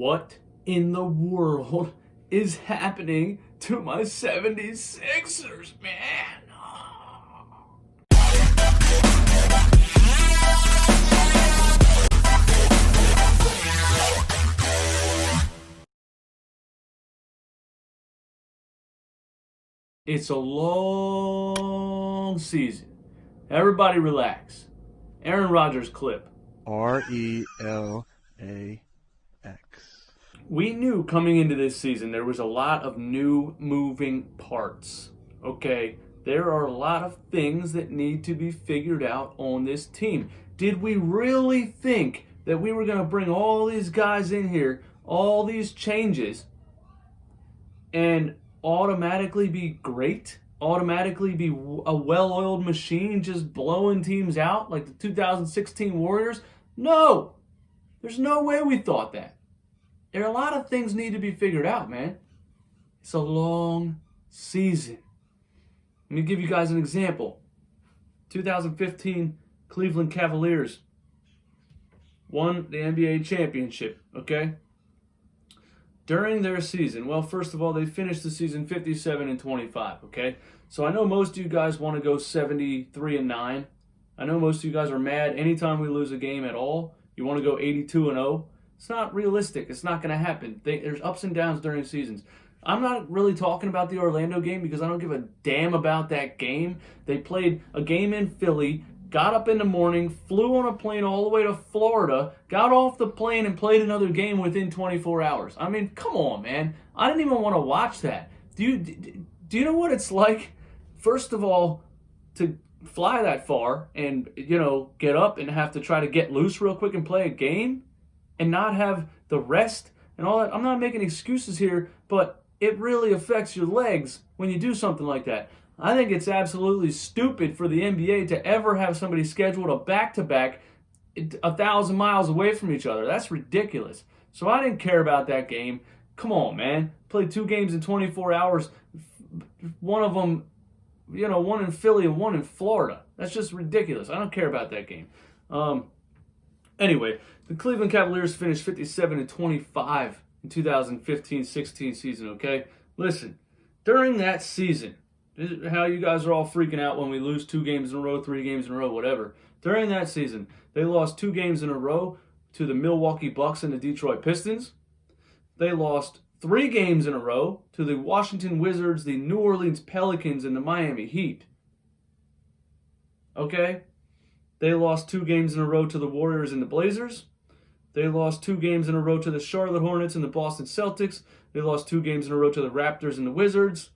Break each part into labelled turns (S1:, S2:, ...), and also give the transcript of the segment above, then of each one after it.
S1: What in the world is happening to my 76ers, man? It's a long season. Everybody relax. Aaron Rodgers clip.
S2: RELAX.
S1: We knew coming into this season there was a lot of new moving parts. Okay, there are a lot of things that need to be figured out on this team. Did we really think that we were going to bring all these guys in here, all these changes, and automatically be great? Automatically be a well-oiled machine just blowing teams out like the 2016 Warriors? No! There's no way we thought that. There are a lot of things need to be figured out, man. It's a long season. Let me give you guys an example. 2015 Cleveland Cavaliers won the NBA championship, okay? During their season, well, first of all, they finished the season 57-25, okay? So I know most of you guys want to go 73-9. I know most of you guys are mad anytime we lose a game at all. You want to go 82-0. It's not realistic. It's not going to happen. There's ups and downs during seasons. I'm not really talking about the Orlando game because I don't give a damn about that game. They played a game in Philly, got up in the morning, flew on a plane all the way to Florida, got off the plane and played another game within 24 hours. I mean, come on, man. I didn't even want to watch that. Do you know what it's like, first of all, to fly that far and, get up and have to try to get loose real quick and play a game and not have the rest and all that? I'm not making excuses here, but it really affects your legs when you do something like that. I think it's absolutely stupid for the NBA to ever have somebody scheduled a back-to-back 1,000 miles away from each other. That's ridiculous. So I didn't care about that game. Come on, man. Played 2 games in 24 hours. One of them, one in Philly and one in Florida. That's just ridiculous. I don't care about that game. Anyway, the Cleveland Cavaliers finished 57-25 in 2015-16 season, okay? Listen, during that season, this is how you guys are all freaking out when we lose 2 games in a row, 3 games in a row, whatever. During that season, they lost 2 games in a row to the Milwaukee Bucks and the Detroit Pistons. They lost 3 games in a row to the Washington Wizards, the New Orleans Pelicans, and the Miami Heat. Okay? They lost 2 games in a row to the Warriors and the Blazers. They lost 2 games in a row to the Charlotte Hornets and the Boston Celtics. They lost 2 games in a row to the Raptors and the Wizards.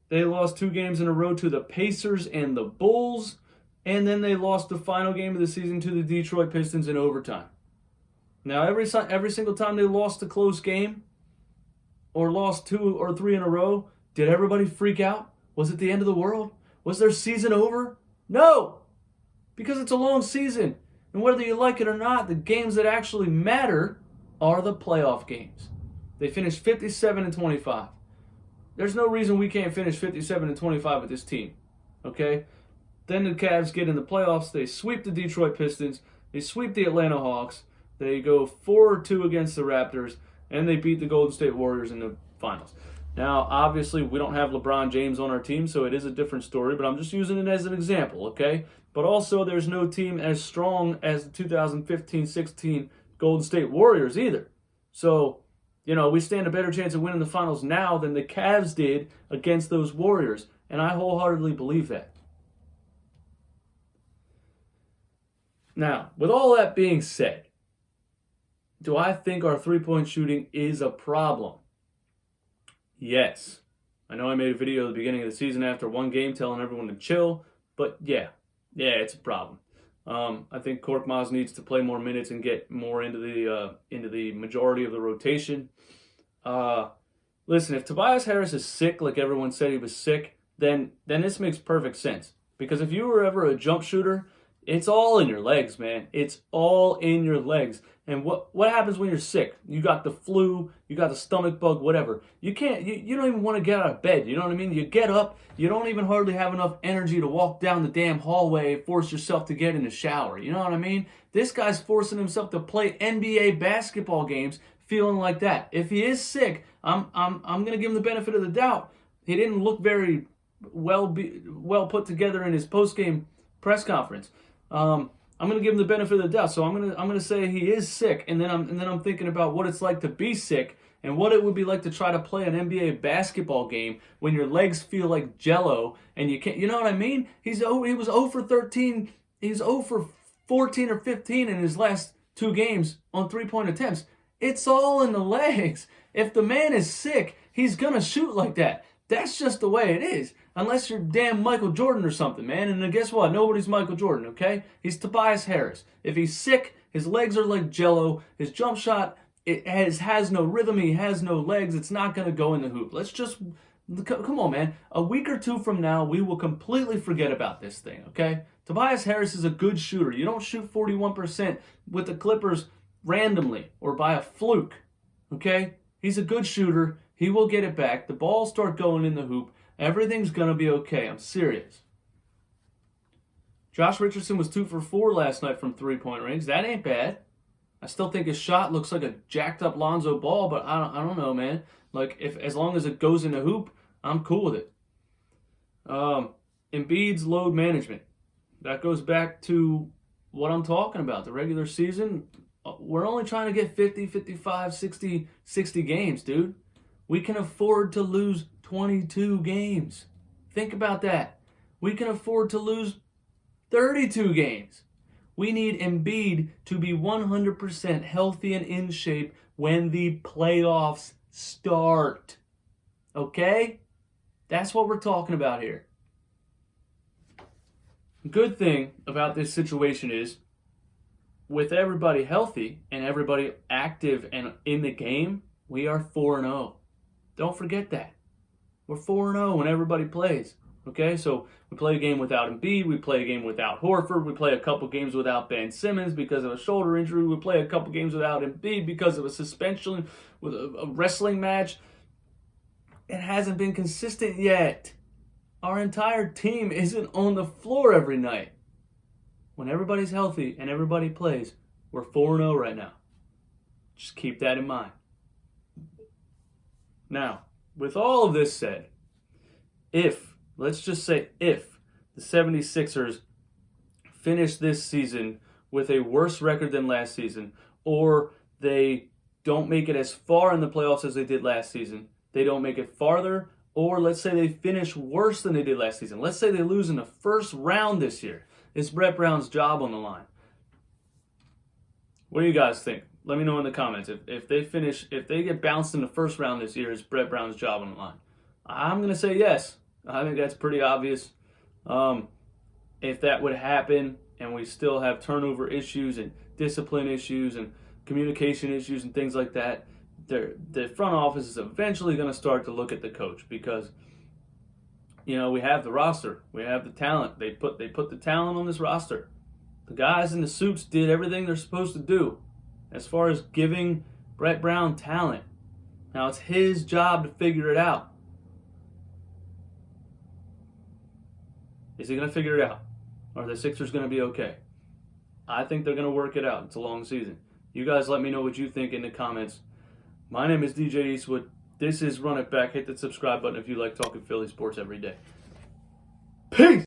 S1: They lost 2 games in a row to the Pacers and the Bulls. And then they lost the final game of the season to the Detroit Pistons in overtime. Now, every single time they lost a close game or lost 2 or 3 in a row, did everybody freak out? Was it the end of the world? Was their season over? No! Because it's a long season. And whether you like it or not, the games that actually matter are the playoff games. They finished 57-25. There's no reason we can't finish 57-25 with this team, okay? Then the Cavs get in the playoffs. They sweep the Detroit Pistons. They sweep the Atlanta Hawks. They go 4-2 against the Raptors, and they beat the Golden State Warriors in the finals. Now, obviously, we don't have LeBron James on our team, so it is a different story, but I'm just using it as an example, okay? But also, there's no team as strong as the 2015-16 Golden State Warriors either. So, we stand a better chance of winning the finals now than the Cavs did against those Warriors. And I wholeheartedly believe that. Now, with all that being said, do I think our three-point shooting is a problem? Yes. I know I made a video at the beginning of the season after one game telling everyone to chill, but yeah, it's a problem. I think Korkmaz needs to play more minutes and get more into the majority of the rotation. Listen, if Tobias Harris is sick, like everyone said he was sick, then this makes perfect sense. Because if you were ever a jump shooter, it's all in your legs, man. It's all in your legs. And what happens when you're sick? You got the flu, you got the stomach bug, whatever. You don't even want to get out of bed. You know what I mean? You get up, you don't even hardly have enough energy to walk down the damn hallway, force yourself to get in the shower. You know what I mean? This guy's forcing himself to play NBA basketball games feeling like that. If he is sick, I'm gonna give him the benefit of the doubt. He didn't look very well put together in his post-game press conference. I'm gonna give him the benefit of the doubt. So I'm gonna say he is sick, and then I'm thinking about what it's like to be sick and what it would be like to try to play an NBA basketball game when your legs feel like jello and you can't. You know what I mean? He was 0 for 13. He's 0 for 14 or 15 in his last 2 games on 3-point attempts. It's all in the legs. If the man is sick, he's gonna shoot like that. That's just the way it is. Unless you're damn Michael Jordan or something, man. And then guess what? Nobody's Michael Jordan, okay? He's Tobias Harris. If he's sick, his legs are like jello. His jump shot, it has no rhythm. He has no legs. It's not going to go in the hoop. Let's just, come on, man. A week or 2 from now, we will completely forget about this thing, okay? Tobias Harris is a good shooter. You don't shoot 41% with the Clippers randomly or by a fluke, okay? He's a good shooter. He will get it back. The balls start going in the hoop. Everything's going to be okay. I'm serious. Josh Richardson was 2 for 4 last night from 3-point range. That ain't bad. I still think his shot looks like a jacked up Lonzo Ball, but I don't know, man. Like, as long as it goes in the hoop, I'm cool with it. Embiid's load management. That goes back to what I'm talking about. The regular season, we're only trying to get 50, 55, 60 games, dude. We can afford to lose 22 games. Think about that. We can afford to lose 32 games. We need Embiid to be 100% healthy and in shape when the playoffs start. Okay? That's what we're talking about here. Good thing about this situation is, with everybody healthy and everybody active and in the game, we are 4-0. Don't forget that. We're 4-0 when everybody plays. Okay, so we play a game without Embiid, we play a game without Horford, we play a couple games without Ben Simmons because of a shoulder injury, we play a couple games without Embiid because of a suspension with a wrestling match. It hasn't been consistent yet. Our entire team isn't on the floor every night. When everybody's healthy and everybody plays, we're 4-0 right now. Just keep that in mind. Now, with all of this said, let's just say if the 76ers finish this season with a worse record than last season, or they don't make it as far in the playoffs as they did last season, they don't make it farther, or let's say they finish worse than they did last season. Let's say they lose in the first round this year. Is Brett Brown's job on the line? What do you guys think? Let me know in the comments. If they get bounced in the first round this year, is Brett Brown's job on the line? I'm going to say yes. I think that's pretty obvious. If that would happen and we still have turnover issues and discipline issues and communication issues and things like that, the front office is eventually going to start to look at the coach because, you know, we have the roster. We have the talent. They put the talent on this roster. The guys in the suits did everything they're supposed to do as far as giving Brett Brown talent. Now it's his job to figure it out. Is he going to figure it out? Or are the Sixers going to be okay? I think they're going to work it out. It's a long season. You guys let me know what you think in the comments. My name is DJ Eastwood. This is Run It Back. Hit that subscribe button if you like talking Philly sports every day. Peace!